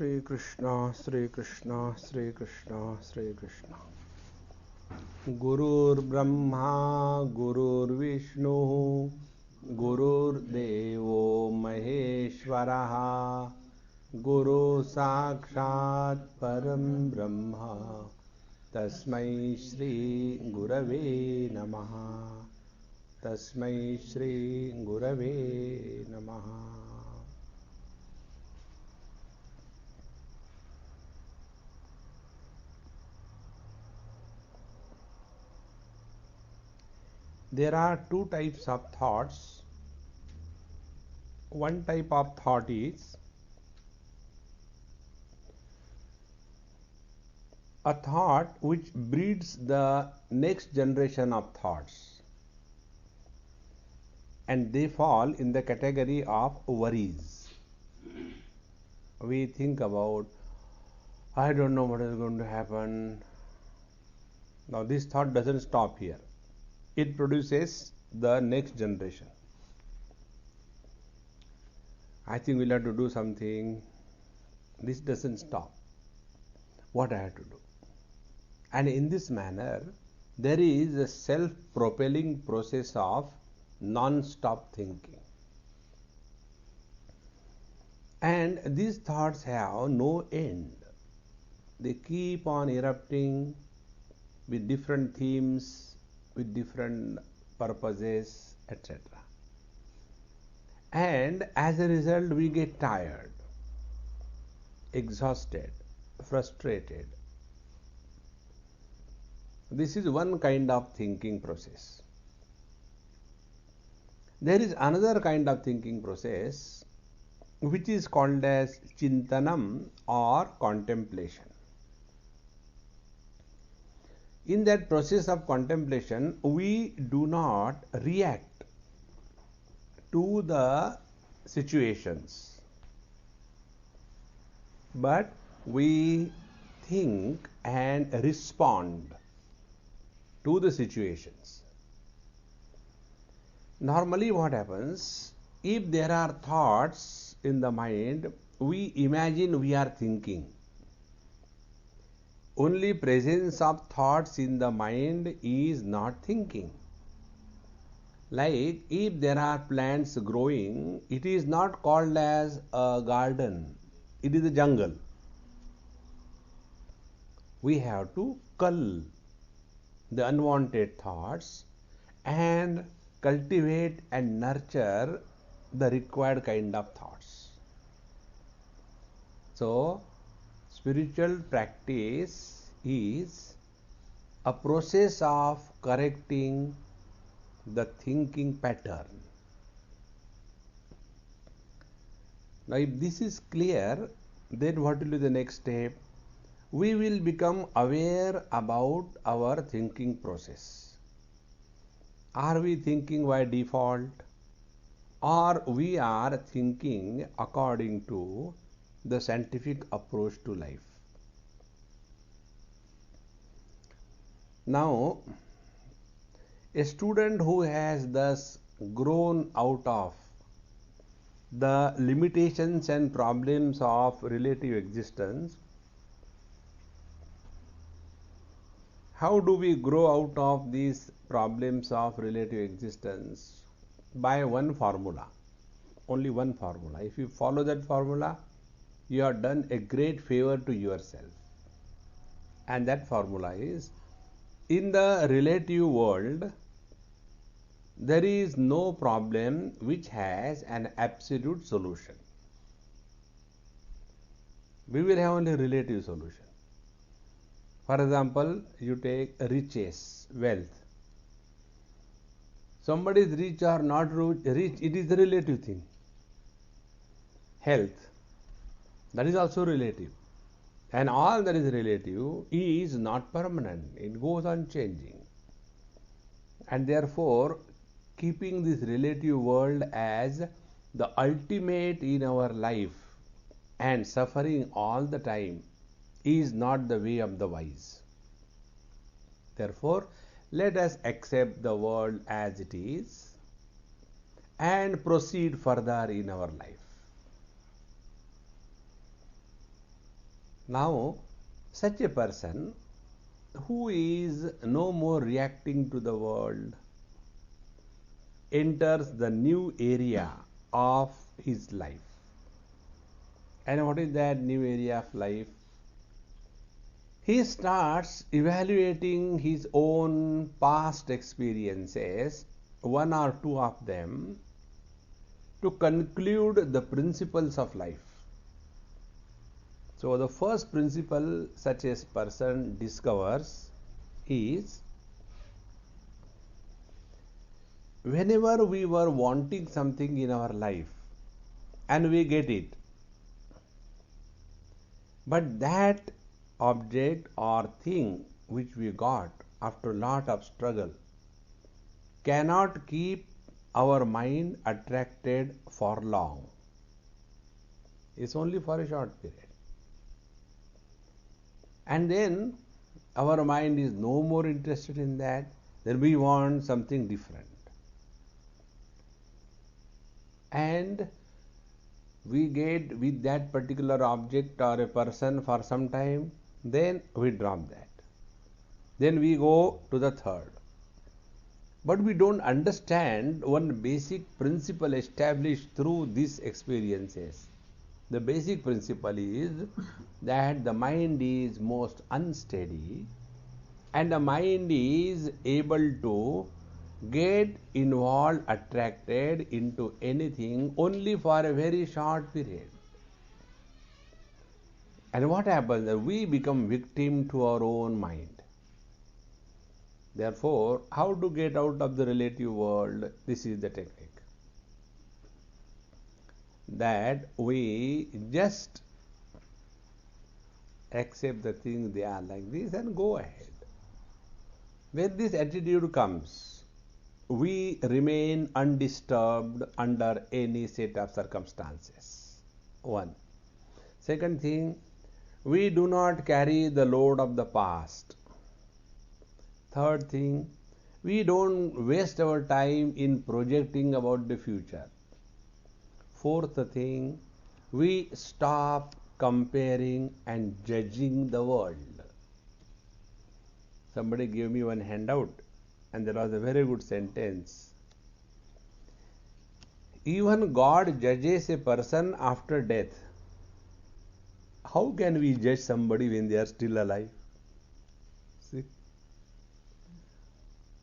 Sri Krishna, Sri Krishna, Sri Krishna, Sri Krishna. Gurur Brahma, Gurur Vishnu, Gurur Devo Maheshwaraha, Guru Sakshat Param Brahma, Tasmai Shri Gurave Namaha, Tasmai Shri Gurave Namaha. There are two types of thoughts. One type of thought is a thought which breeds the next generation of thoughts, and they fall in the category of worries. We think about, I don't know what is going to happen. Now, this thought doesn't stop here, it produces the next generation. I think we'll have to do something. This doesn't stop. What I have to do? And in this manner, there is a self-propelling process of non-stop thinking. And these thoughts have no end. They keep on erupting with different themes, with different purposes, etc. And as a result, we get tired, exhausted, frustrated. This is one kind of thinking process. There is another kind of thinking process which is called as chintanam or contemplation. In that process of contemplation, we do not react to the situations, but we think and respond to the situations. Normally what happens, if there are thoughts in the mind, we imagine we are thinking. Only presence of thoughts in the mind is not thinking. Like if there are plants growing, it is not called as a garden, it is a jungle. We have to cull the unwanted thoughts and cultivate and nurture the required kind of thoughts. So, spiritual practice is a process of correcting the thinking pattern. Now, if this is clear, then what will be the next step? We will become aware about our thinking process. Are we thinking by default, or we are thinking according to the scientific approach to life? Now, a student who has thus grown out of the limitations and problems of relative existence, how do we grow out of these problems of relative existence? By one formula, only one formula. If you follow that formula, you have done a great favor to yourself. And that formula is, in the relative world, there is no problem which has an absolute solution. We will have only relative solution. For example, you take riches, wealth. Somebody is rich or not rich, it is a relative thing. Health, that is also relative. And all that is relative is not permanent, it goes on changing. And therefore, keeping this relative world as the ultimate in our life and suffering all the time is not the way of the wise. Therefore, let us accept the world as it is and proceed further in our life. Now, such a person who is no more reacting to the world enters the new area of his life. And what is that new area of life? He starts evaluating his own past experiences, one or two of them, to conclude the principles of life. So, the first principle such a person discovers is, whenever we were wanting something in our life and we get it, but that object or thing which we got after a lot of struggle cannot keep our mind attracted for long. It's only for a short period. And then our mind is no more interested in that, then we want something different. And we get with that particular object or a person for some time, then we drop that. Then we go to the third. But we don't understand one basic principle established through these experiences. The basic principle is that the mind is most unsteady and the mind is able to get involved, attracted into anything only for a very short period. And what happens? We become victim to our own mind. Therefore, how to get out of the relative world? This is the technique. That we just accept the things they are like this and go ahead. When this attitude comes, we remain undisturbed under any set of circumstances. One. Second thing, we do not carry the load of the past. Third thing, we don't waste our time in projecting about the future. Fourth thing, we stop comparing and judging the world. Somebody gave me one handout and there was a very good sentence. Even God judges a person after death. How can we judge somebody when they are still alive? See?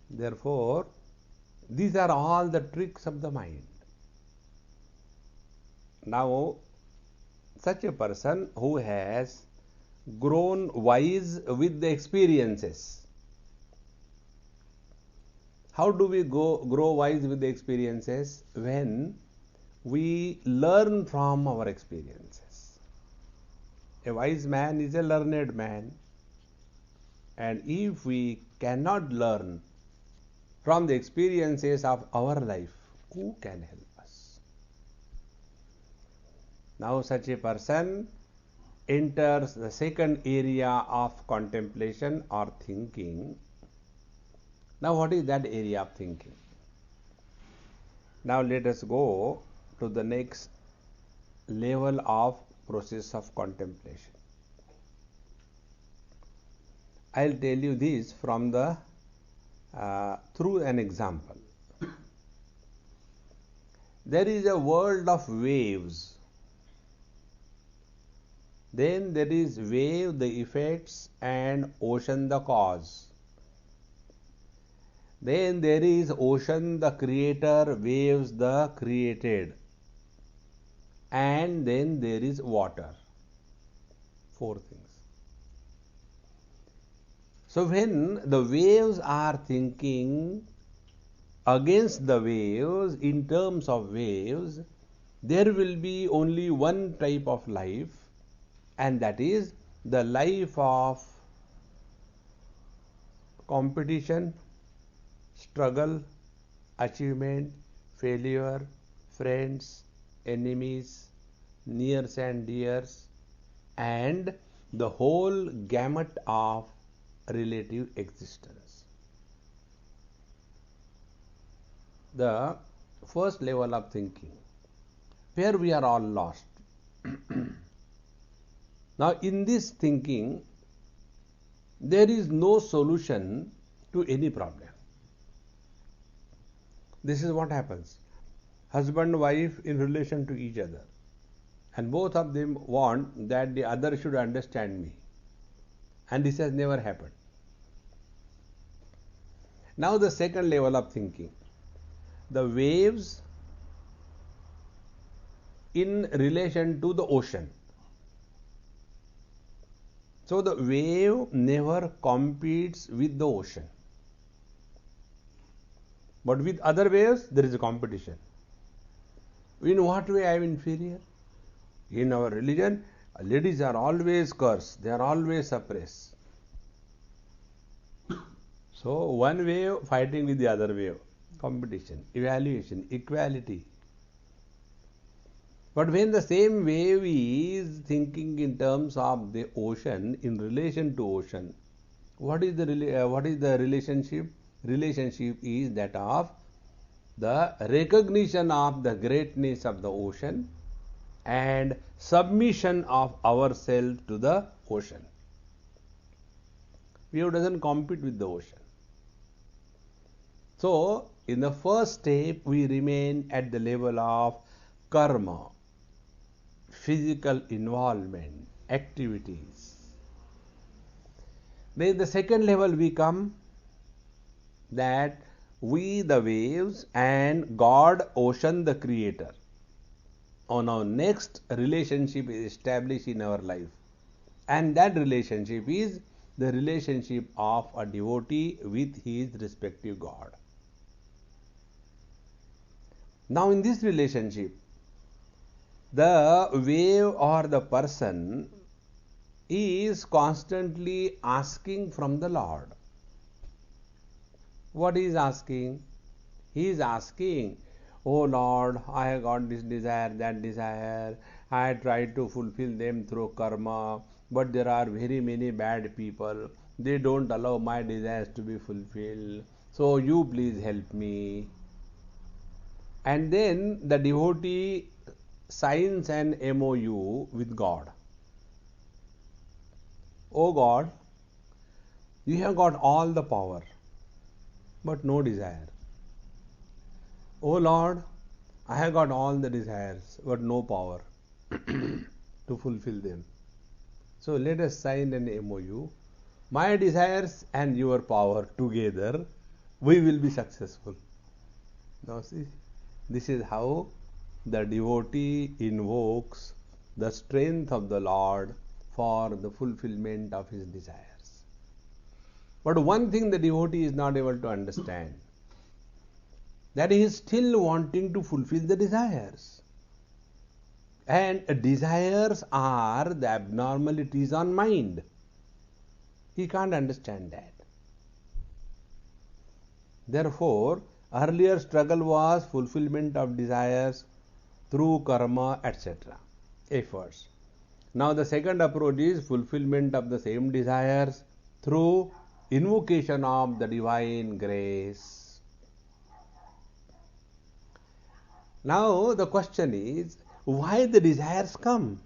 Therefore, these are all the tricks of the mind. Now, such a person who has grown wise with the experiences. How do we grow wise with the experiences? When we learn from our experiences. A wise man is a learned man. And if we cannot learn from the experiences of our life, who can help us? Now such a person enters the second area of contemplation or thinking. Now what is that area of thinking? Now let us go to the next level of process of contemplation. I'll tell you this from the through an example. There is a world of waves. Then there is wave, the effects, and ocean, the cause. Then there is ocean, the creator, waves, the created. And then there is water. Four things. So when the waves are thinking against the waves, in terms of waves, there will be only one type of life, and that is the life of competition, struggle, achievement, failure, friends, enemies, nears and dears, and the whole gamut of relative existence. The first level of thinking, where we are all lost. Now, in this thinking, there is no solution to any problem. This is what happens. Husband, wife in relation to each other, and both of them want that the other should understand me, and this has never happened. Now, the second level of thinking, the waves in relation to the ocean. So, the wave never competes with the ocean, but with other waves there is a competition. In what way I am inferior? In our religion, ladies are always cursed, they are always suppressed. So, one wave fighting with the other wave, competition, evaluation, equality. But when the same wave is thinking in terms of the ocean, in relation to ocean, what is the relationship? Relationship is that of the recognition of the greatness of the ocean and submission of ourselves to the ocean. Wave doesn't compete with the ocean. So, in the first step, we remain at the level of karma, physical involvement, activities. Then the second level we come, that we the waves and God ocean the creator. On our next relationship is established in our life, and that relationship is the relationship of a devotee with his respective God. Now, in this relationship, the wave or the person is constantly asking from the Lord. What he is asking? He is asking, "Oh Lord, I have got this desire, that desire. I tried to fulfill them through karma, but there are very many bad people. They don't allow my desires to be fulfilled. So you please help me." And then the devotee signs an MOU with God. "Oh God, you have got all the power, but no desire. Oh Lord, I have got all the desires, but no power to fulfill them. So let us sign an MOU. My desires and your power together, we will be successful." Now see, this is how the devotee invokes the strength of the Lord for the fulfillment of his desires. But one thing the devotee is not able to understand, that he is still wanting to fulfill the desires. And desires are the abnormalities on mind. He can't understand that. Therefore, earlier struggle was fulfillment of desires through karma, etc., efforts. Now the second approach is fulfillment of the same desires through invocation of the divine grace. Now the question is, why the desires come?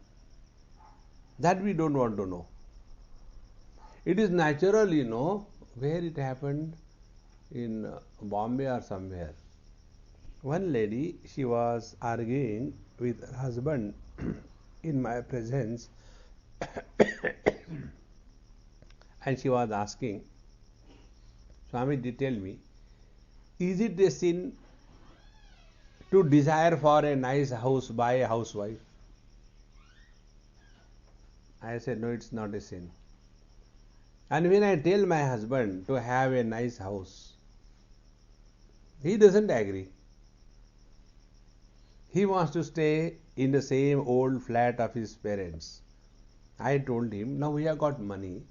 That we don't want to know. It is natural, where it happened, in Bombay or somewhere. One lady, she was arguing with her husband in my presence and she was asking, "Swamiji, tell me, is it a sin to desire for a nice house by a housewife?" I said, "No, it's not a sin." And when I tell my husband to have a nice house, he doesn't agree. He wants to stay in the same old flat of his parents. I told him, "Now we have got money,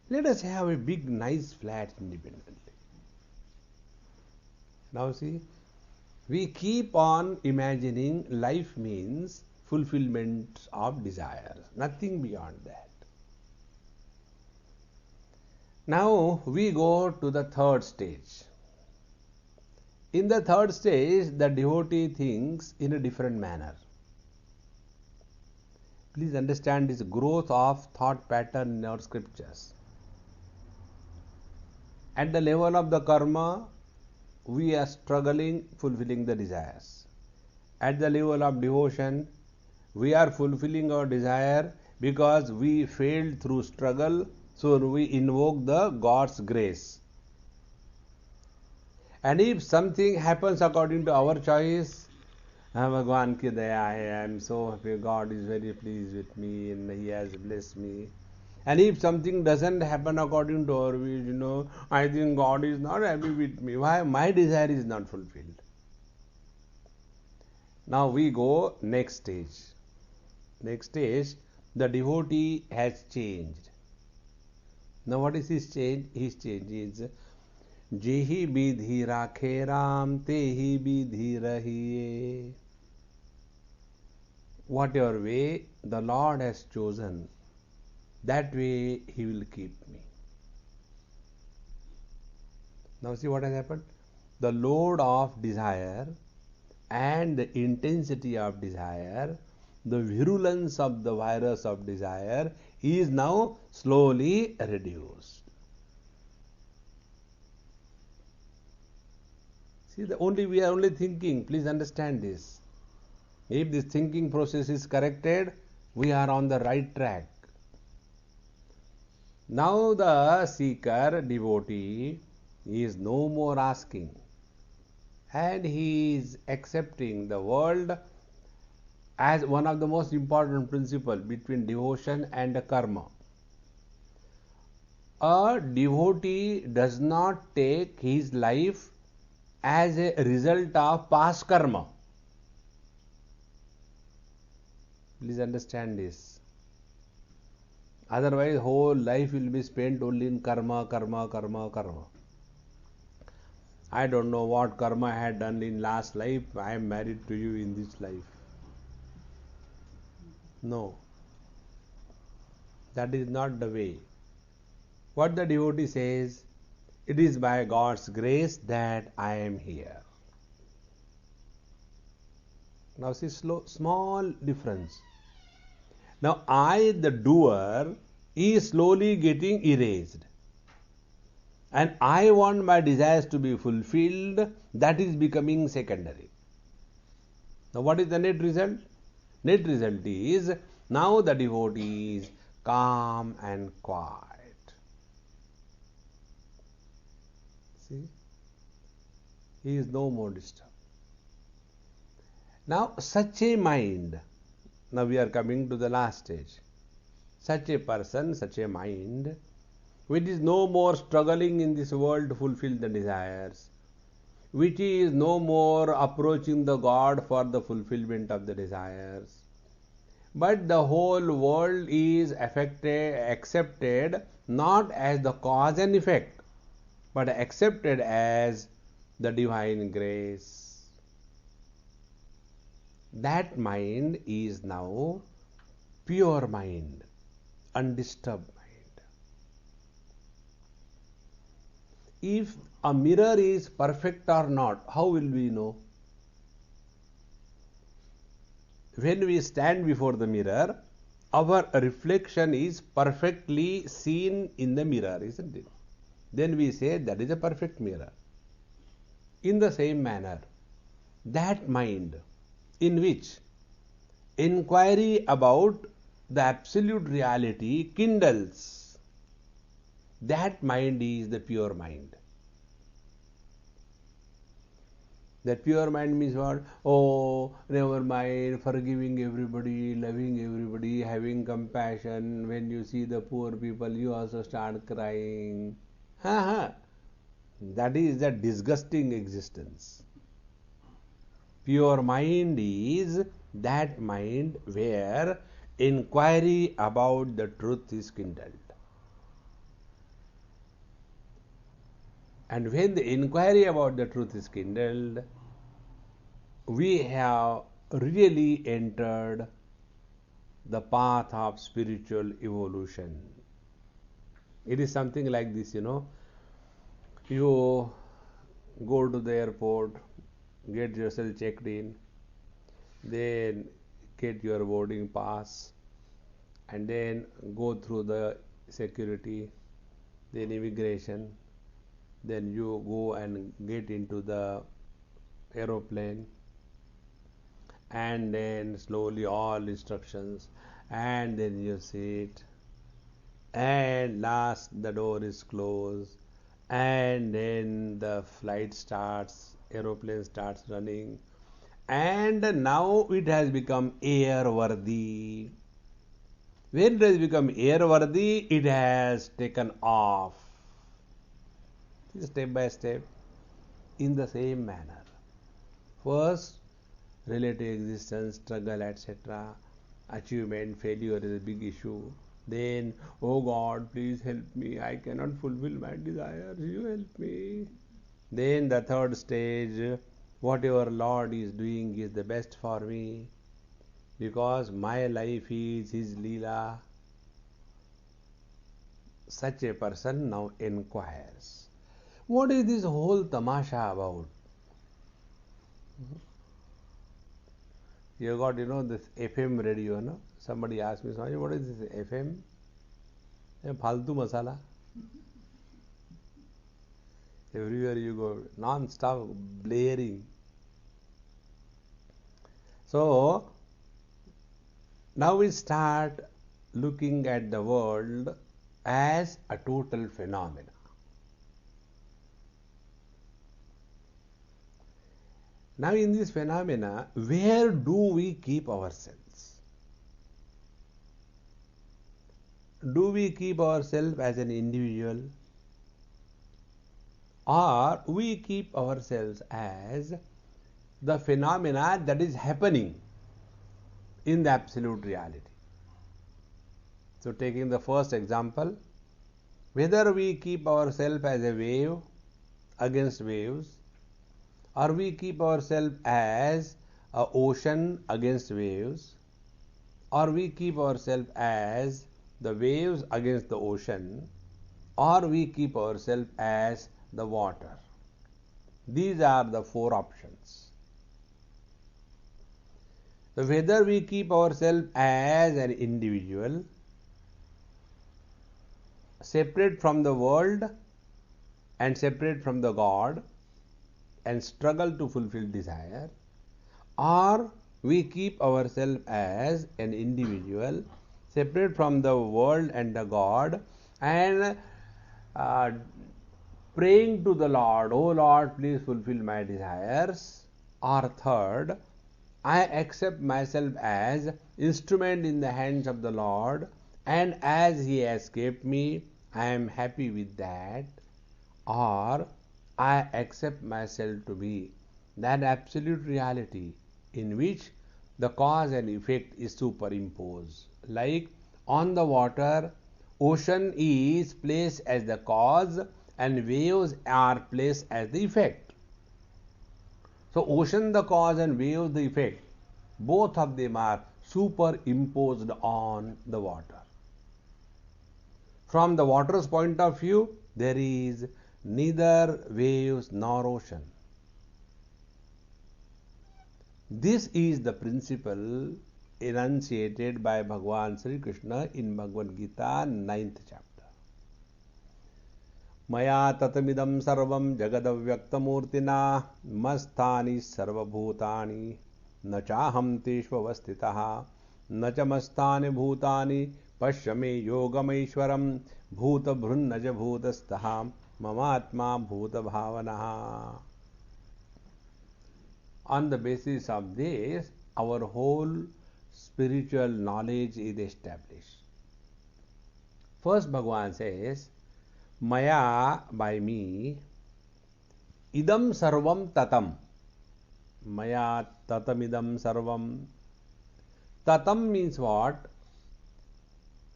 let us have a big nice flat independently." Now see, we keep on imagining life means fulfillment of desires, nothing beyond that. Now we go to the third stage. In the third stage, the devotee thinks in a different manner. Please understand this growth of thought pattern in our scriptures. At the level of the karma, we are struggling fulfilling the desires. At the level of devotion, we are fulfilling our desire because we failed through struggle, so we invoke the God's grace. And if something happens according to our choice, Bhagwan ki daya hai, I am so happy, God is very pleased with me and He has blessed me. And if something doesn't happen according to our wish, I think God is not happy with me. Why? My desire is not fulfilled. Now we go next stage. Next stage, the devotee has changed. Now what is his change? His change is Jehi bidhi rakhe Ram, tehi bidhi rahiye. Whatever way the Lord has chosen, that way He will keep me. Now see what has happened? The load of desire and the intensity of desire, the virulence of the virus of desire is now slowly reduced. See, we are only thinking. Please understand this. If this thinking process is corrected, we are on the right track. Now the seeker, devotee, is no more asking, and he is accepting the world as one of the most important principles between devotion and karma. A devotee does not take his life as a result of past karma. Please understand this. Otherwise, whole life will be spent only in karma. I don't know what karma I had done in last life. I am married to you in this life. No. That is not the way. What the devotee says, it is by God's grace that I am here. Now see, small difference. Now I, the doer, is slowly getting erased. And I want my desires to be fulfilled, that is becoming secondary. Now what is the net result? Net result is, now the devotee is calm and quiet. See? He is no more disturbed. Now such a mind, now we are coming to the last stage. Such a person, such a mind, which is no more struggling in this world to fulfill the desires, which is no more approaching the God for the fulfillment of the desires, but the whole world is accepted not as the cause and effect, but accepted as the divine grace. That mind is now pure mind, undisturbed mind. If a mirror is perfect or not, how will we know? When we stand before the mirror, our reflection is perfectly seen in the mirror, isn't it? Then we say that is a perfect mirror. In the same manner, that mind in which inquiry about the absolute reality kindles, that mind is the pure mind. That pure mind means what? Oh, never mind, forgiving everybody, loving everybody, having compassion. When you see the poor people, you also start crying. That is a disgusting existence. Pure mind is that mind where inquiry about the truth is kindled. And when the inquiry about the truth is kindled, we have really entered the path of spiritual evolution. It is something like this, You go to the airport, get yourself checked in, then get your boarding pass, and then go through the security, then immigration, then you go and get into the aeroplane, and then slowly all instructions, and then you sit, and last the door is closed, and then the flight starts, aeroplane starts running, and now it has become airworthy. When it has become airworthy, it has taken off. Step by step, in the same manner. First, relative existence, struggle, etc. Achievement, failure is a big issue. Then, oh God, please help me. I cannot fulfill my desires. You help me. Then the third stage, whatever Lord is doing is the best for me, because my life is His Leela. Such a person now inquires, what is this whole tamasha about? You got, this FM radio, no? Somebody asked me, Swami, what is this FM? Faltu masala. Everywhere you go, non-stop blaring. So, now we start looking at the world as a total phenomena. Now in this phenomena, where do we keep ourselves? Do we keep ourselves as an individual, or we keep ourselves as the phenomena that is happening in the absolute reality? So taking the first example, whether we keep ourselves as a wave against waves, or we keep ourselves as an ocean against waves, or we keep ourselves as the waves against the ocean, or we keep ourselves as the water. These are the four options. So whether we keep ourselves as an individual, separate from the world and separate from the God, and struggle to fulfill desire, or we keep ourselves as an individual, separate from the world and the God, and praying to the Lord, oh Lord, please fulfill my desires. Or third, I accept myself as instrument in the hands of the Lord, and as He has kept me, I am happy with that. Or I accept myself to be that absolute reality in which the cause and effect is superimposed. Like on the water, ocean is placed as the cause and waves are placed as the effect. So ocean the cause and waves the effect. Both of them are superimposed on the water. From the water's point of view, there is neither waves nor ocean. This is the principle enunciated by Bhagavan Sri Krishna in Bhagavad Gita, 9th chapter. Maya tatamidam sarvam jagadavyaktamurtina mastani sarvabhutani nachaham teshvavastitaha nachamastani bhutani pashyame yogameshwaram bhuta bhrunnaja bhutastaha mamatma bhuta bhavanaha. On the basis of this, our whole spiritual knowledge is established. First, Bhagavan says, Maya, by me, idam sarvam tatam. Maya tatamidam sarvam. Tatam means what?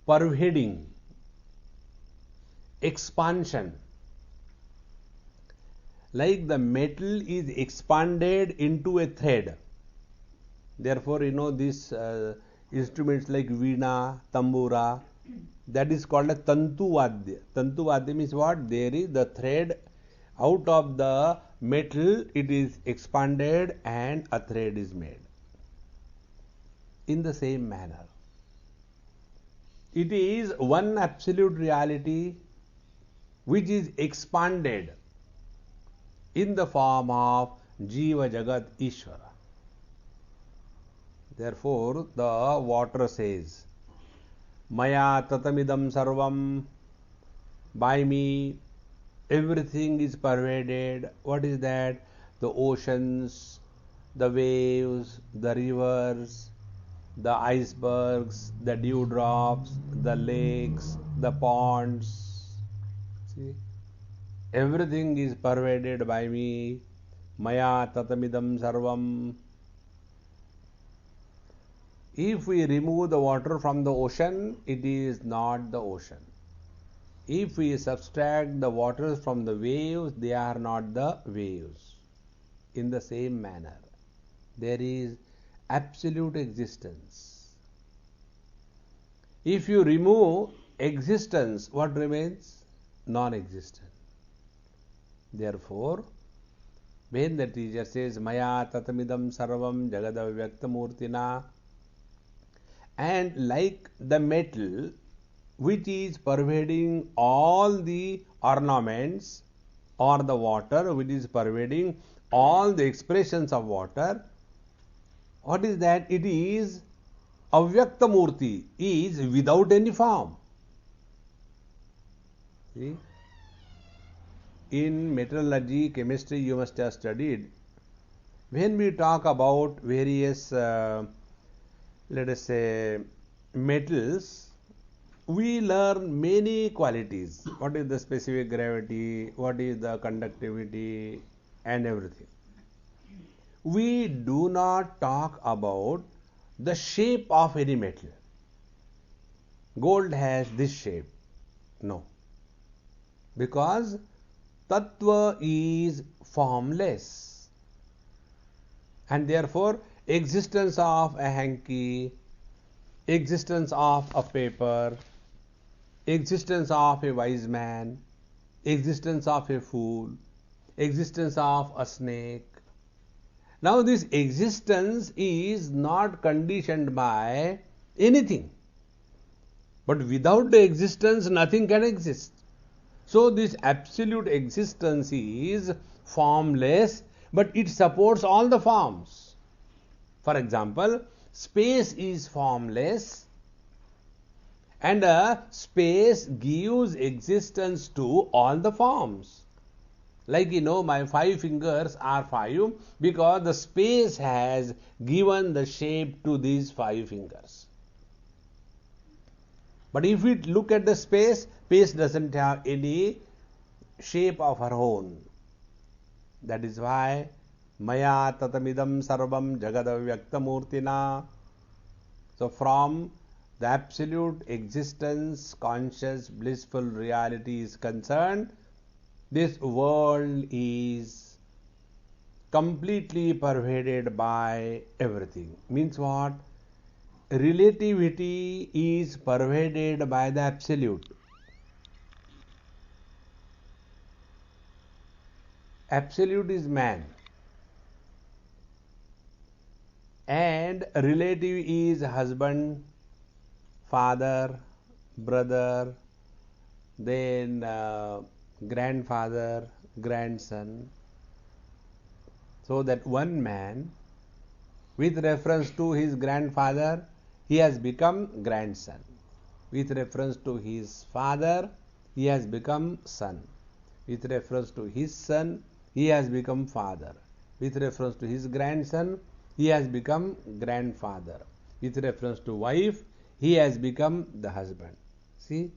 Pervading, expansion. Like the metal is expanded into a thread. Therefore, these instruments like veena, tambura, that is called a tantu vadya. Tantu vadya means what? There is the thread out of the metal, it is expanded and a thread is made. In the same manner, It is one absolute reality which is expanded in the form of Jiva Jagat Ishvara. Therefore, the water says, Maya tatamidam sarvam, by me everything is pervaded. What is that? The oceans, the waves, the rivers, the icebergs, the dewdrops, the lakes, the ponds. See? Everything is pervaded by me. Maya tatamidam sarvam. If we remove the water from the ocean, it is not the ocean. If we subtract the waters from the waves, they are not the waves. In the same manner, there is absolute existence. If you remove existence, what remains? Non-existent. Therefore, when the teacher says, Maya tatamidam sarvam jagadavyaktamurtina, and like the metal which is pervading all the ornaments, or the water which is pervading all the expressions of water, what is that? It is avyaktamurti, is without any form. See? In metallurgy, chemistry, you must have studied. When we talk about various, let us say, metals, we learn many qualities. What is the specific gravity? What is the conductivity? And everything. We do not talk about the shape of any metal. Gold has this shape. No. Because Tattva is formless. And therefore, existence of a hanky, existence of a paper, existence of a wise man, existence of a fool, existence of a snake. Now this existence is not conditioned by anything. But without the existence, nothing can exist. So this absolute existence is formless, but it supports all the forms. For example, space is formless, and space gives existence to all the forms. Like, my 5 fingers are 5 because the space has given the shape to these 5 fingers. But if we look at the space, space doesn't have any shape of her own. That is why Maya tatamidam sarvam jagadavyaktamurtina. So from the absolute existence, conscious, blissful reality is concerned, this world is completely pervaded by everything. Means what? Relativity is pervaded by the absolute. Absolute is man, and relative is husband, father, brother, then grandfather, grandson. So that one man, with reference to his grandfather, he has become grandson. With reference to his father, he has become son. With reference to his son, he has become father. With reference to his grandson, he has become grandfather. With reference to wife, he has become the husband. See?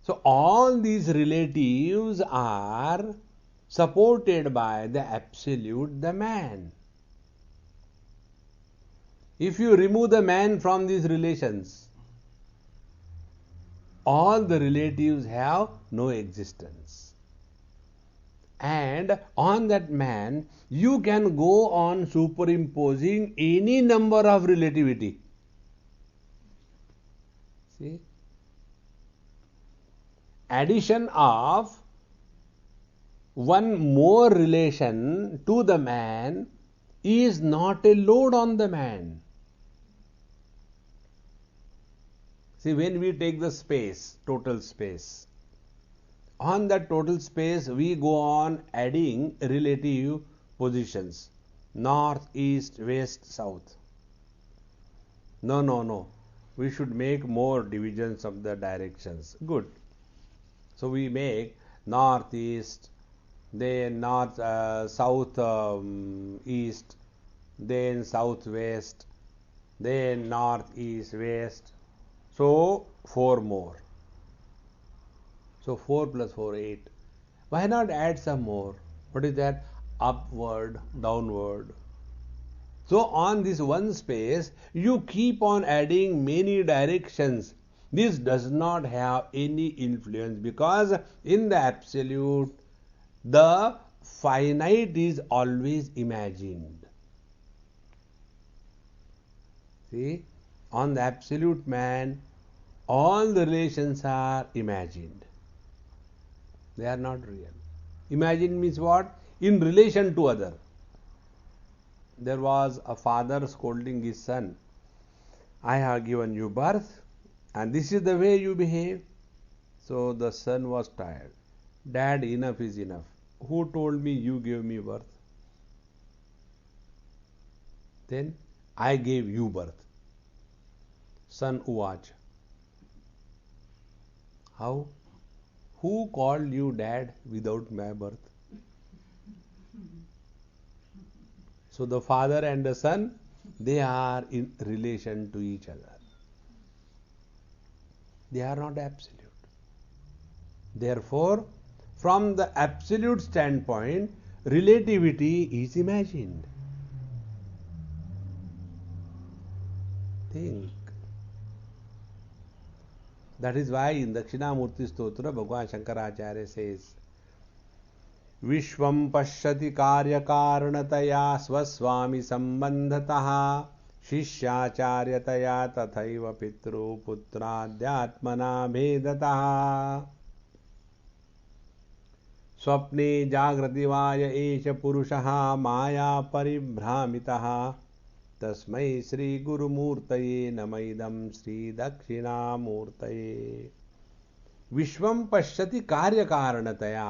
So all these relatives are supported by the absolute, the man. If you remove the man from these relations, all the relatives have no existence. And on that man, you can go on superimposing any number of relativity. See? Addition of one more relation to the man is not a load on the man. See, when we take the space, total space, on that total space we go on adding relative positions. North, east, west, south. No, no, no. We should make more divisions of the directions. Good. So we make north, east, then north, south, east, then southwest, then north, east, west. So 4 more. So 4 plus 4, 8. Why not add some more? What is that? Upward, downward. So on this one space, you keep on adding many directions. This does not have any influence because in the absolute, the finite is always imagined. See, on the absolute man, all the relations are imagined. They are not real. Imagine means what? In relation to other. There was a father scolding his son. I have given you birth and this is the way you behave. So the son was tired. Dad, enough is enough. Who told me you gave me birth? Then I gave you birth. Son Uwach. How? Who called you dad without my birth? So the father and the son, they are in relation to each other. They are not absolute. Therefore, from the absolute standpoint, relativity is imagined. Think. That is why in Dakshinamurti Stotra, Bhagavan Shankaracharya says, विश्वं पश्यति कार्यकारणतया स्वस्वामी संबंधतः शिष्याचार्यतया तथैव पितृपुत्राद्यात्मना भेदतः स्वप्ने जागृति वाय एष पुरुषः माया परिभ्रामितः तस्मै श्री गुरुमूर्तये नमैदं श्री दक्षिणामूर्तये विश्वं पश्यति कार्यकारणतया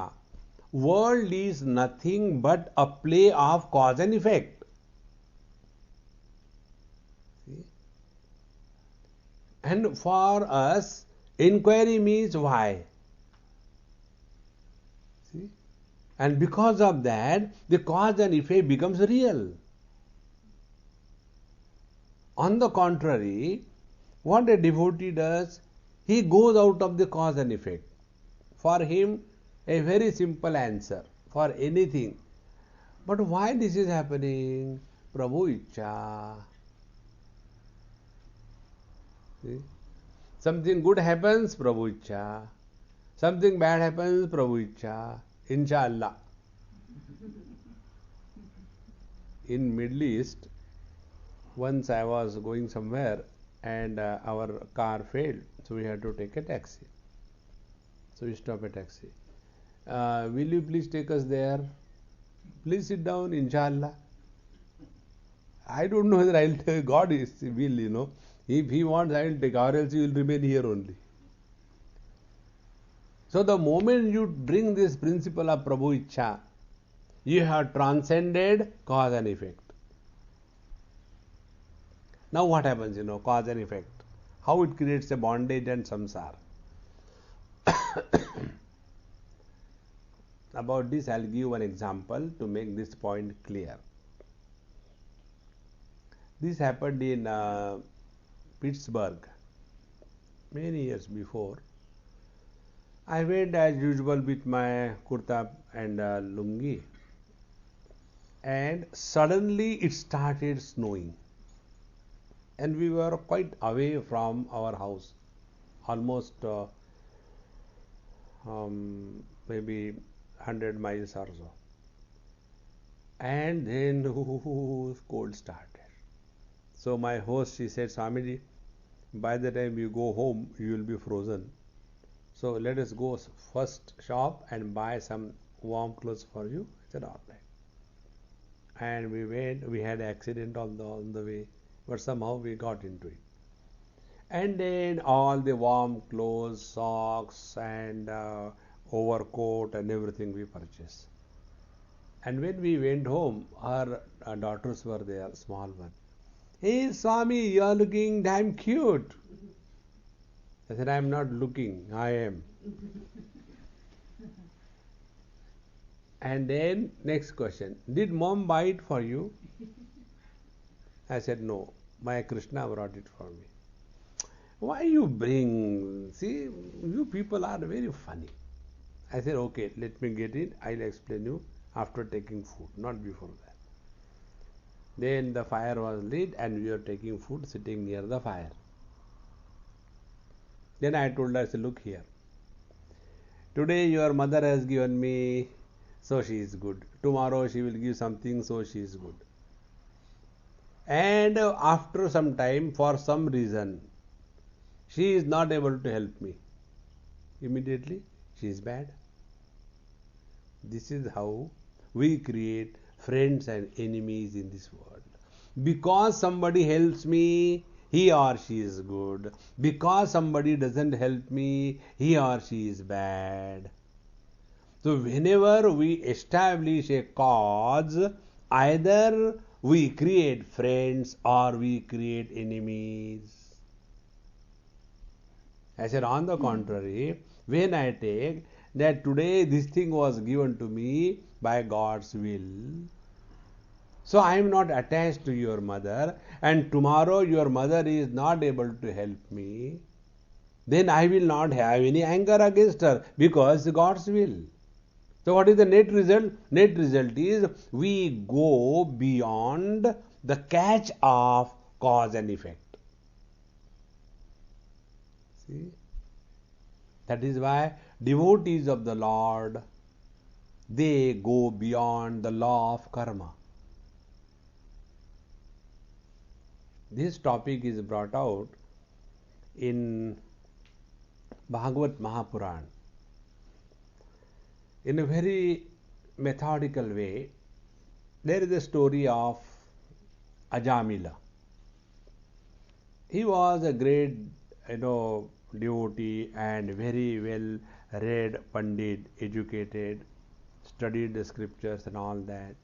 World is nothing but a play of cause and effect. See? And for us, inquiry means why. See? And because of that, the cause and effect becomes real. On the contrary, what a devotee does, he goes out of the cause and effect. For him, a very simple answer for anything. But why this is happening? Prabhu Ichcha. See? Something good happens, Prabhu Ichcha. Something bad happens, Prabhu Ichcha. Inshallah. In Middle East, once I was going somewhere and our car failed, so we had to take a taxi. So we stopped a taxi. Will you please take us there? Please sit down, inshallah. I don't know whether I'll take, God is will, If He wants, I will take, or else you will remain here only. So the moment you bring this principle of Prabhu Ichcha, you have transcended cause and effect. Now what happens, cause and effect? How it creates a bondage and samsara. About this, I'll give one example to make this point clear. This happened in Pittsburgh many years before. I went as usual with my kurta and lungi, and suddenly it started snowing. And we were quite away from our house, almost maybe 100 miles or so. And then cold started. So my host, she said, Swamiji, by the time you go home, you will be frozen. So let us go first shop and buy some warm clothes for you. I said, all right. And we went, we had an accident on the way, but somehow we got into it. And then all the warm clothes, socks, and overcoat and everything we purchased. And when we went home, our daughters were there, small one. Hey Swami, you are looking damn cute. I said, I am not looking, I am. And then next question, did mom buy it for you? I said, no, my Krishna brought it for me. Why you bring? See, you people are very funny. I said, okay, let me get it. I'll explain you after taking food, not before that. Then the fire was lit and we were taking food sitting near the fire. Then I told her, I said, look here. Today your mother has given me, so she is good. Tomorrow she will give something, so she is good. And after some time, for some reason, she is not able to help me. Immediately, she is bad. This is how we create friends and enemies in this world. Because somebody helps me, he or she is good. Because somebody doesn't help me, he or she is bad. So whenever we establish a cause, either we create friends or we create enemies. I said, on the contrary, when I take that today this thing was given to me by God's will, so I am not attached to your mother, and tomorrow your mother is not able to help me, then I will not have any anger against her because God's will. So what is the net result? Net result is we go beyond the catch of cause and effect. See? That is why devotees of the Lord, they go beyond the law of karma. This topic is brought out in Bhagavad Mahapuran in a very methodical way. There is a story of Ajamila. He was a great, devotee and very well read Pandit, educated, studied the scriptures and all that.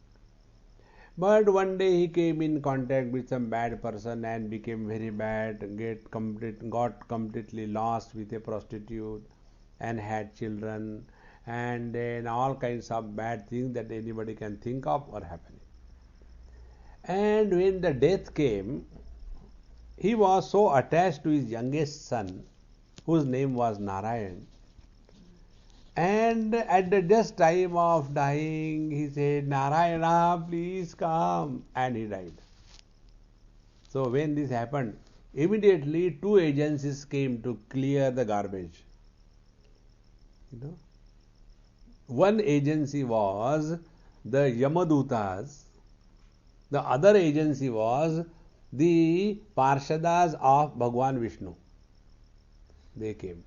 But one day he came in contact with some bad person and became very bad, got completely lost with a prostitute and had children, and then all kinds of bad things that anybody can think of were happening. And when the death came, he was so attached to his youngest son, whose name was Narayan. And at the just time of dying, he said, Narayana, please come. And he died. So when this happened, immediately two agencies came to clear the garbage. One agency was the Yamadutas. The other agency was the Parshadas of Bhagwan Vishnu. They came.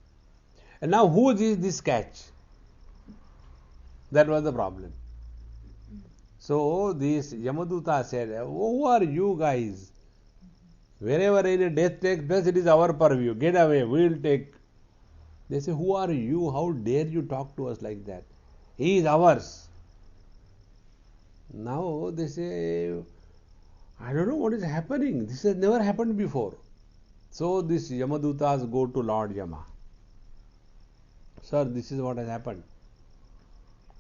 And now who is this catch? That was the problem. So this Yamaduta said, who are you guys? Wherever any death takes place, it is our purview. Get away, we will take. They say, who are you? How dare you talk to us like that? He is ours. Now they say, I don't know what is happening. This has never happened before. So these Yamadutas go to Lord Yama. Sir, this is what has happened.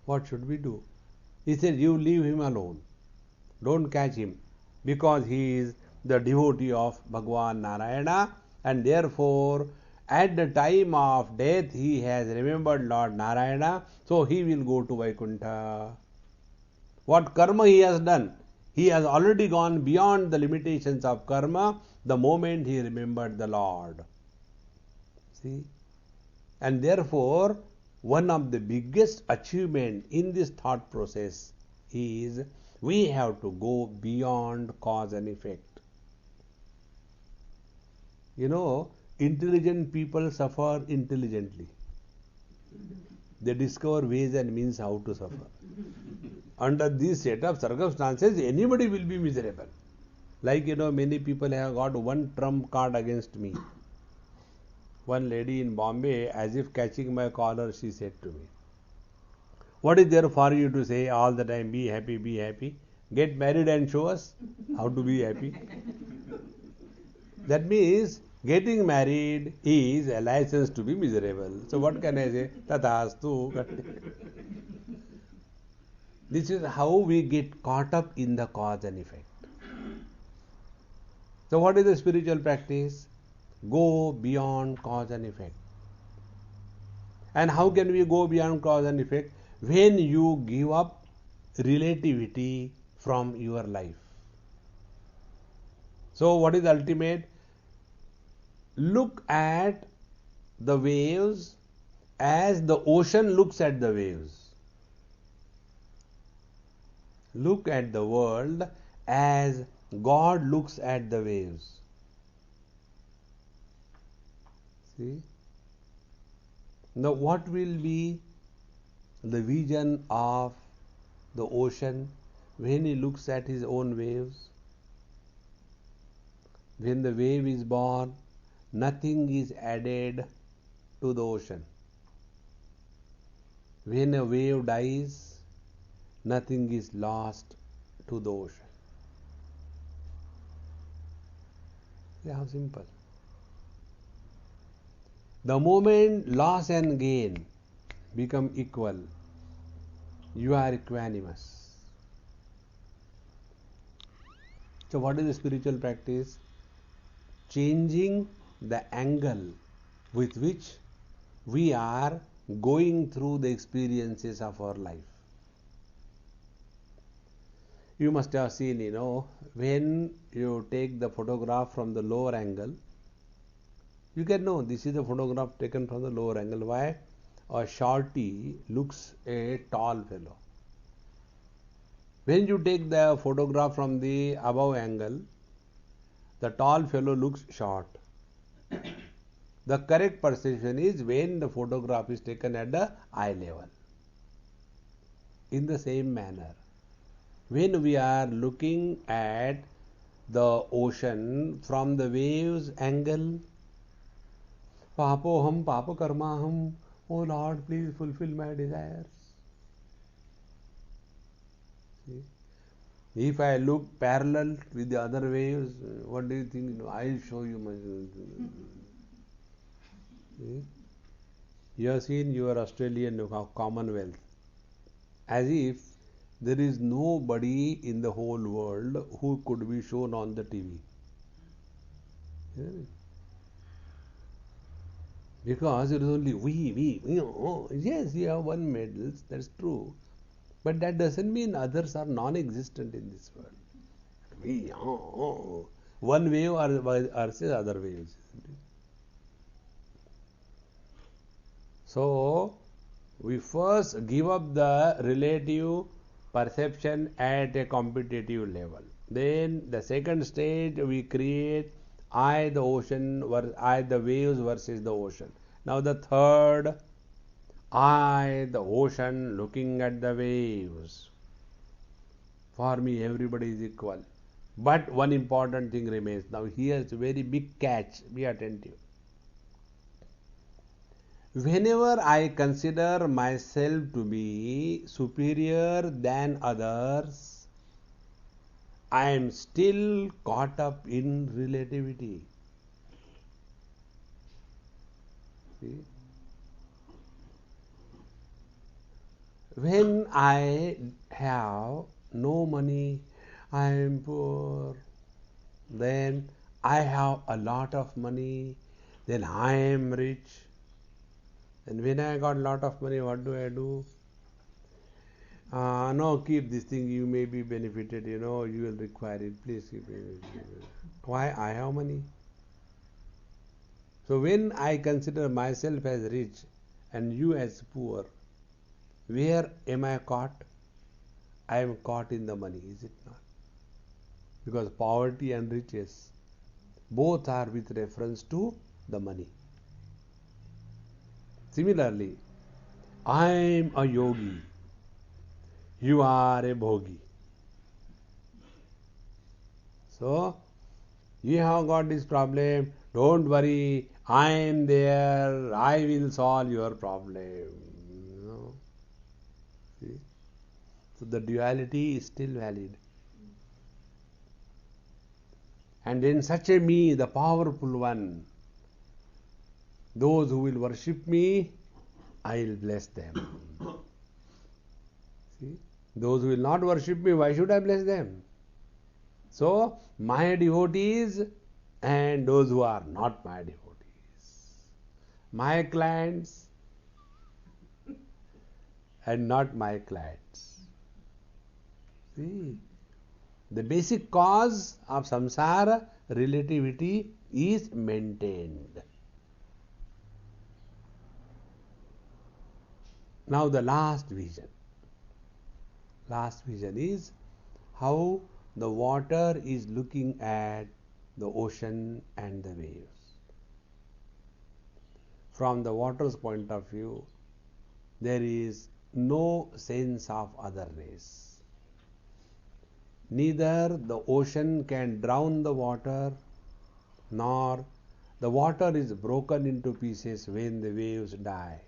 What should we do? He said, you leave him alone. Don't catch him. Because he is the devotee of Bhagwan Narayana, and therefore at the time of death he has remembered Lord Narayana, so he will go to Vaikuntha. What karma he has done? He has already gone beyond the limitations of karma the moment he remembered the Lord. See? And therefore, one of the biggest achievements in this thought process is we have to go beyond cause and effect. Intelligent people suffer intelligently. They discover ways and means how to suffer. Under this set of circumstances, anybody will be miserable. Like, many people have got one trump card against me. One lady in Bombay, as if catching my collar, she said to me, "What is there for you to say all the time, be happy, be happy? Get married and show us how to be happy." That means getting married is a license to be miserable. So what can I say? Tathastu. This is how we get caught up in the cause and effect. So what is the spiritual practice? Go beyond cause and effect. And how can we go beyond cause and effect? When you give up relativity from your life. So what is ultimate? Look at the waves as the ocean looks at the waves. Look at the world as God looks at the waves. See? Now what will be the vision of the ocean when he looks at his own waves? When the wave is born, nothing is added to the ocean. When a wave dies, nothing is lost to the ocean. See how simple. The moment loss and gain become equal, you are equanimous. So what is the spiritual practice? Changing the angle with which we are going through the experiences of our life. You must have seen, when you take the photograph from the lower angle, you can know this is a photograph taken from the lower angle. Why? A shorty looks a tall fellow. When you take the photograph from the above angle, the tall fellow looks short. The correct perception is when the photograph is taken at the eye level. In the same manner, when we are looking at the ocean from the waves angle, Papoham, Papakarmaham, oh Lord, please fulfill my desires. See? If I look parallel with the other waves, what do you think? I'll show you my. See? You have seen your Australian Commonwealth, as if there is nobody in the whole world who could be shown on the TV. Because it is only we. Yes, you have won medals, that's true. But that doesn't mean others are non-existent in this world. We, one wave versus other waves. So, we first give up the relative perception at a competitive level. Then the second stage we create I the waves versus the ocean. Now the third, I the ocean looking at the waves. For me everybody is equal. But one important thing remains. Now here's a very big catch. Be attentive. Whenever I consider myself to be superior than others, I am still caught up in relativity. See? When I have no money, I am poor. Then I have a lot of money, then I am rich. And when I got a lot of money, what do? No, keep this thing, you may be benefited, you will require it, please keep it. Why? I have money. So when I consider myself as rich and you as poor, where am I caught? I am caught in the money, is it not? Because poverty and riches, both are with reference to the money. Similarly, I am a yogi, you are a bhogi. So, you have got this problem, don't worry, I am there, I will solve your problem. See? So the duality is still valid. And in such a me, the powerful one, those who will worship me, I will bless them. See? Those who will not worship me, why should I bless them? So, my devotees and those who are not my devotees. My clients and not my clients. See? The basic cause of samsara, relativity, is maintained. Now the last vision. Last vision is how the water is looking at the ocean and the waves. From the water's point of view, there is no sense of otherness. Neither the ocean can drown the water, nor the water is broken into pieces when the waves die.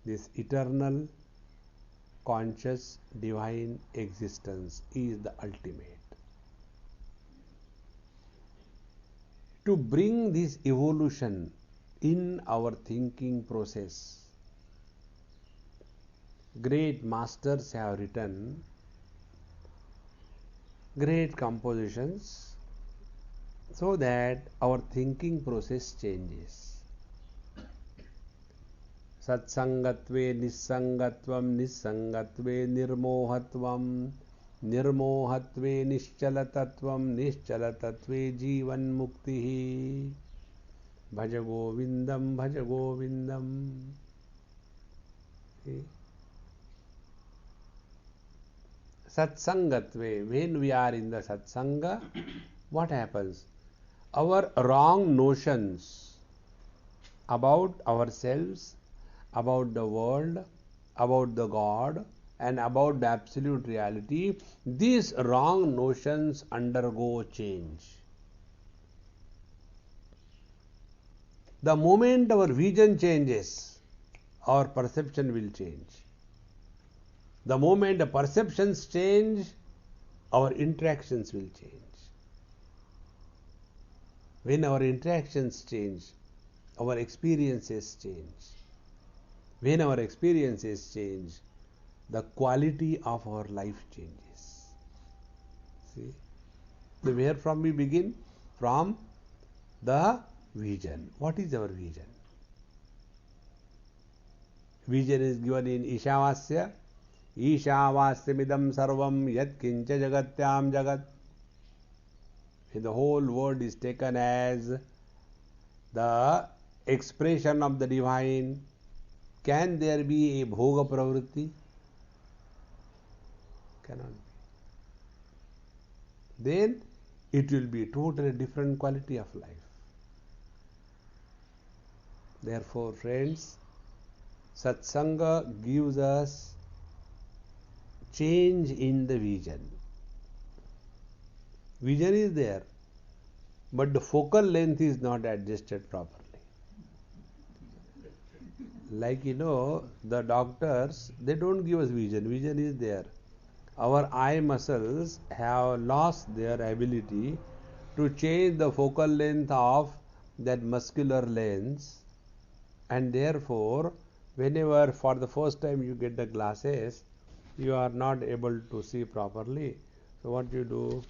This eternal, conscious, divine existence is the ultimate. To bring this evolution in our thinking process, great masters have written great compositions so that our thinking process changes. Satsangatve nissangatvam, nissangatve nirmohatvam, nirmohatve nischalatatvam, nischalatatve jivan muktihi. Bhaja Govindam, Bhaja Govindam. Satsangatve, when we are in the satsanga, what happens? Our wrong notions about ourselves, about the world, about the God, and about the absolute reality, these wrong notions undergo change. The moment our vision changes, our perception will change. The moment the perceptions change, our interactions will change. When our interactions change, our experiences change. When our experiences change, the quality of our life changes. See? So where from we begin? From the vision. What is our vision? Vision is given in Ishavasya. Ishavasyamidam sarvam yat kincha jagatyam jagat. The whole world is taken as the expression of the divine. Can there be a bhoga pravritti? Cannot be. Then it will be a totally different quality of life. Therefore, friends, Satsanga gives us change in the vision. Vision is there, but the focal length is not adjusted properly. Like the doctors, they don't give us vision. Vision is there. Our eye muscles have lost their ability to change the focal length of that muscular lens, and therefore, whenever for the first time you get the glasses, you are not able to see properly. So what you do?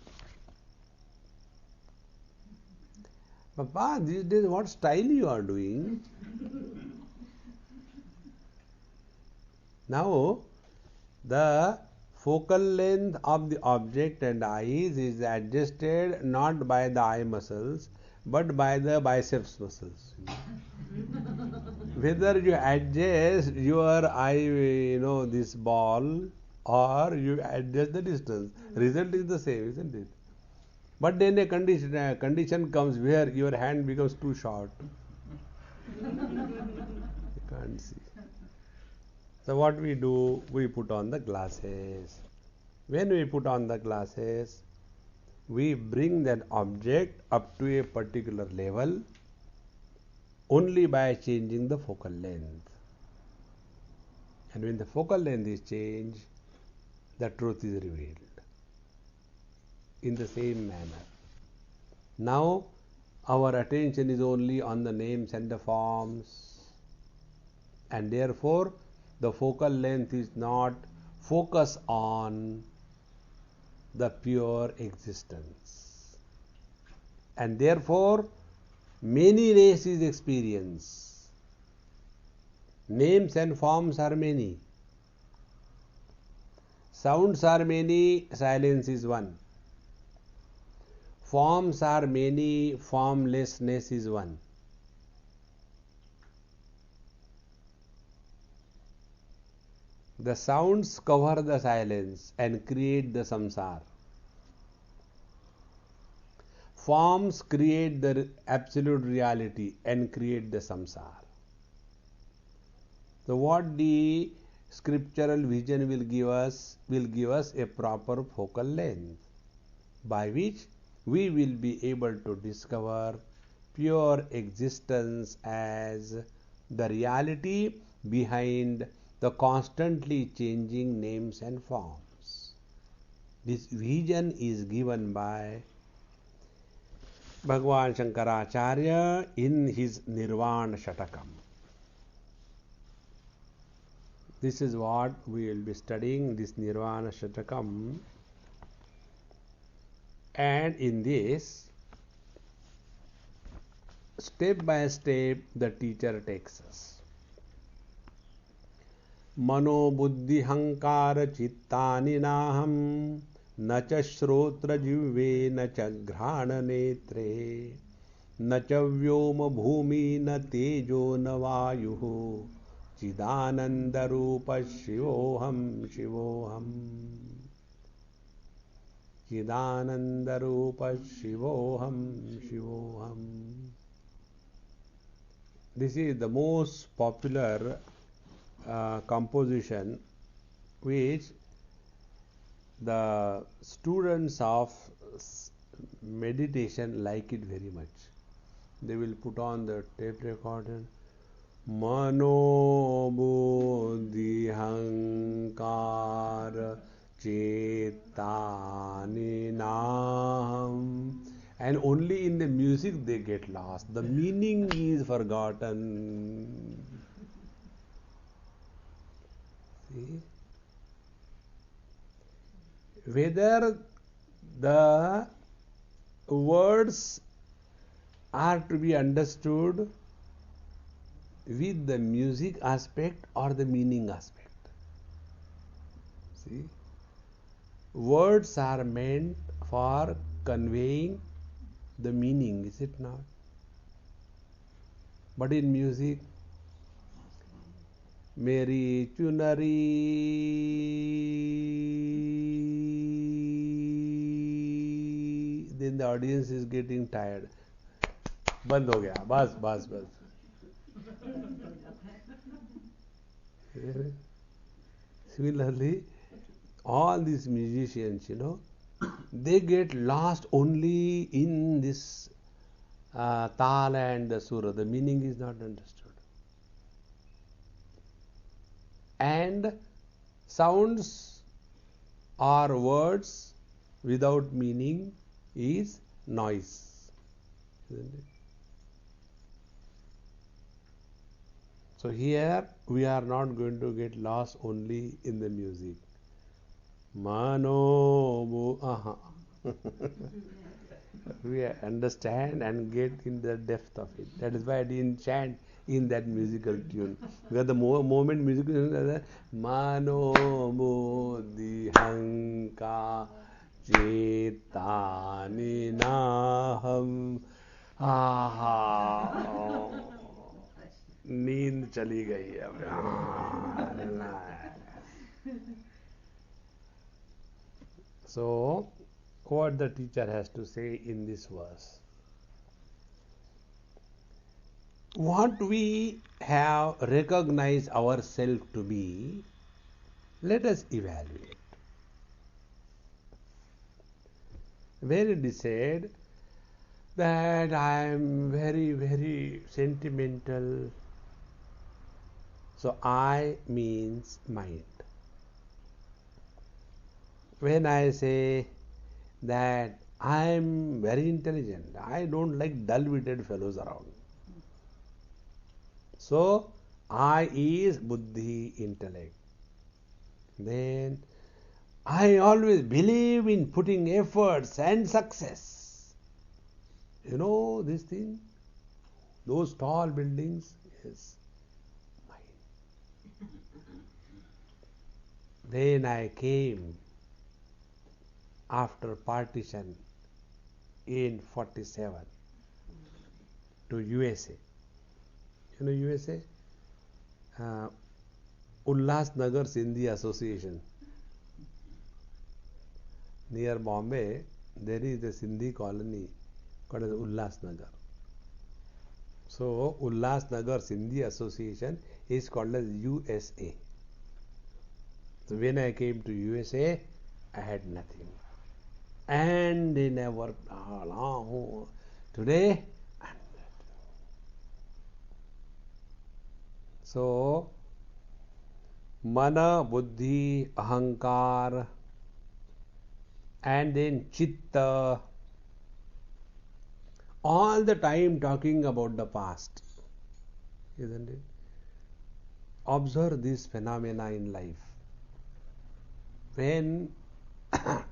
Papa, these days what style you are doing? Now, the focal length of the object and eyes is adjusted not by the eye muscles, but by the biceps muscles. Whether you adjust your eye, this ball, or you adjust the distance, result is the same, isn't it? But then a condition comes where your hand becomes too short. You can't see. So what we do, we put on the glasses. When we put on the glasses, we bring that object up to a particular level only by changing the focal length. And when the focal length is changed, the truth is revealed. In the same manner, now our attention is only on the names and the forms, and therefore the focal length is not focused on the pure existence, and therefore many rays is experience. Names and forms are many, sounds are many, silence is one. Forms are many, formlessness is one. The sounds cover the silence and create the samsara. Forms create the absolute reality and create the samsara. So what the scriptural vision will give us a proper focal length by which we will be able to discover pure existence as the reality behind the constantly changing names and forms. This vision is given by Bhagavan Shankaracharya in his Nirvana Shatakam. This is what we will be studying, this Nirvana Shatakam. And in this, step by step, the teacher takes us. Mano buddhi hankara chittani naham na cha shrotra jivve na cha ghrana netre na cha vyoma bhumi na tejo na vayuhu chidananda rupa shivoham shivoham. Chidananda Rupa Shivoham Shivoham. This is the most popular composition which the students of meditation like it very much. They will put on the tape recorder. Mano buddhi hankar Chetani Nam. And only in the music they get lost. The meaning is forgotten. See? Whether the words are to be understood with the music aspect or the meaning aspect. See? Words are meant for conveying the meaning, is it not? But in music, Meri Chunari, then the audience is getting tired. Band ho gaya, bas. Similarly, all these musicians, they get lost only in this tala and the sura. The meaning is not understood. And sounds or words without meaning is noise, isn't it? So here we are not going to get lost only in the music. Mano aha. We understand and get in the depth of it. That is why I didn't chant in that musical tune. Because the moment musical tune is Mano buddhi hanka chetani naham. नींद चली गई अब. So, what the teacher has to say in this verse? What we have recognized ourselves to be, let us evaluate. When it is said that I am very, very sentimental, so I means mind. When I say that I am very intelligent, I don't like dull-witted fellows around. So, I is buddhi, intellect. Then, I always believe in putting efforts and success. You know this thing? Those tall buildings, yes, mind. When I came after partition in 47 to USA. You know USA? Ulhasnagar Sindhi Association. Near Bombay, there is a Sindhi colony called as Ulhasnagar. So, Ulhasnagar Sindhi Association is called as USA. So, when I came to USA, I had nothing. And they never, today, I'm good. So, mana, buddhi, ahankar, and then chitta, all the time talking about the past, isn't it? Observe these phenomena in life. When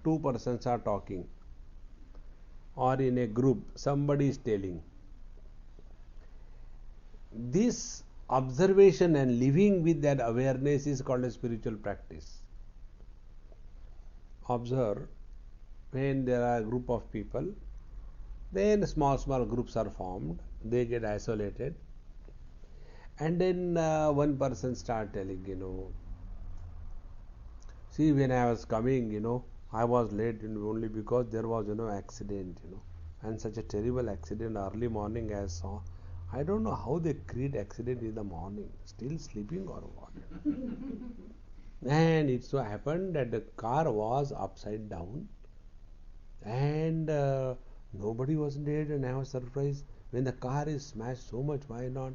two persons are talking, or in a group, somebody is telling, this observation and living with that awareness is called a spiritual practice. Observe, when there are a group of people, then small groups are formed, they get isolated, and then one person start telling, see, when I was coming, I was late only because there was, accident, and such a terrible accident early morning I saw. I don't know how they create accident in the morning, still sleeping or what. And it so happened that the car was upside down, and nobody was dead, and I was surprised. When the car is smashed so much, why not?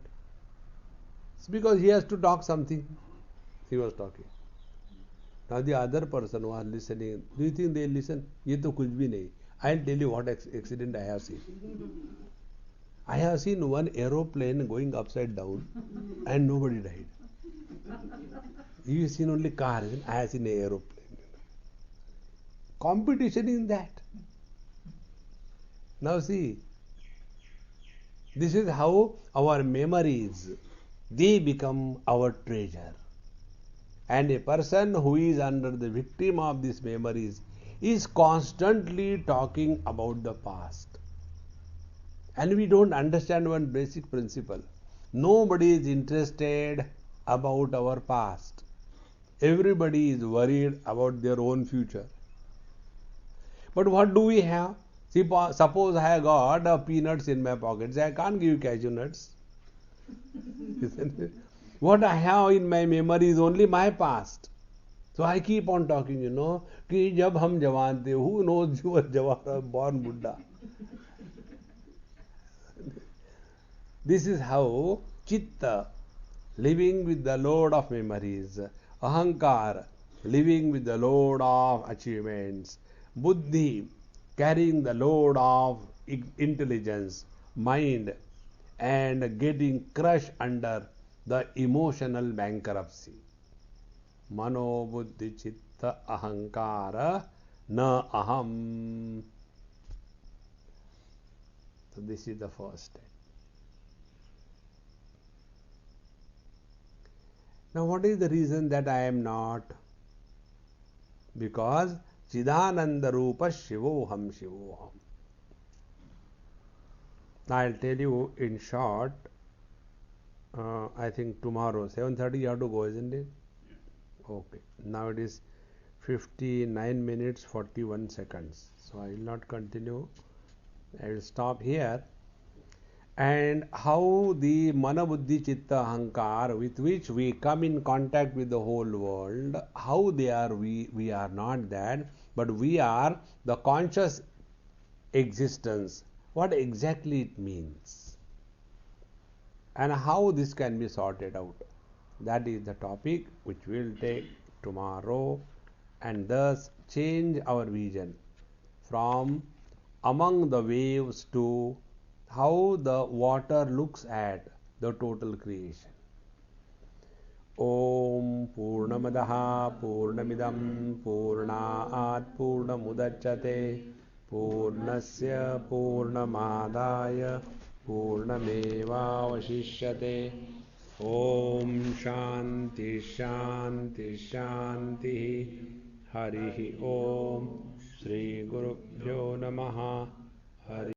It's because he has to talk something. He was talking. Now the other person was listening. Do you think they listen? ये तो कुछ भी नहीं. I'll tell you what accident I have seen. I have seen one aeroplane going upside down and nobody died. You have seen only car. I have seen an aeroplane. Competition in that. Now see, this is how our memories, they become our treasure. And a person who is under the victim of these memories is constantly talking about the past. And we don't understand one basic principle. Nobody is interested about our past. Everybody is worried about their own future. But what do we have? Suppose I have got peanuts in my pockets. I can't give cashew nuts. Isn't it? What I have in my memory is only my past. So I keep on talking, कि जब हम जवान थे, who knows you were जवान, born Buddha. This is how chitta, living with the load of memories, ahankar, living with the load of achievements, buddhi, carrying the load of intelligence, mind, and getting crushed under the emotional bankruptcy. Mano buddhi chitta ahankara na aham. So this is the first step. Now what is the reason that I am not? Because Chidananda Rupa Shivoham Shivoham. I'll tell you in short. I think tomorrow 7:30 you have to go, isn't it? Okay. Now it is 59 minutes 41 seconds. So I will not continue. I will stop here. And how the mana buddhi chitta ahankar, with which we come in contact with the whole world, how they are, we are not that, but we are the conscious existence, what exactly it means, and how this can be sorted out. That is the topic which we will take tomorrow, and thus change our vision from among the waves to how the water looks at the total creation. Om Purnamadaha Purnamidam Purnaat Purnamudachyate Purnasya Purnamadaya Purnamevavashishyate. Om Shanti Shanti Shanti. Harihi Om. Shri Gurubhyo Namaha. Hari